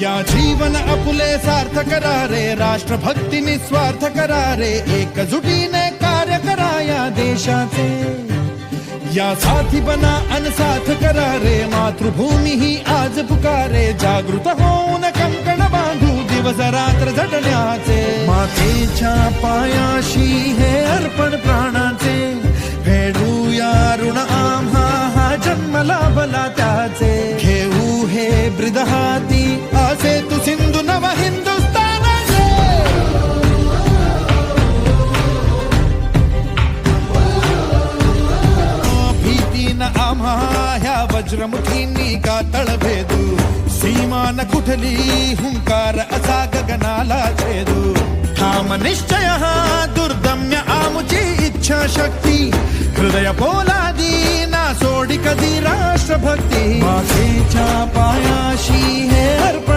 या जीवन आपुले सार्थ करा रे, राष्ट्रभक्ती निस्वार्थ करा रे, एकजुटीने कार्य करा या देशाचे. या साथी बना अनसाथ करा रे, मातृभूमी ही आज पुकारे, जागृत होऊन कंकण बांधू दिवस रात्र झटण्याचे. मातेच्या पायाशी हे अर्पण प्राणाचे, फेडूया ऋण आम्हा हा जन्म लाभला त्याचे. घेऊ हे ब्रिद हाती असे तू सिंधू नव हिंदुस्थानाचे. भीतीन आम्हा ह्या वज्रमुखींनी का तळभेदू, सीमा न कुठली हुंकार असा गगनाला छेदू. ठाम निश्चय हा दुर्दम्य आमुची इच्छा शक्ती, हृदय पोलादी ना सोडी कधी राष्ट्रभक्ती. मातेच्या पायाशी हे अर्पण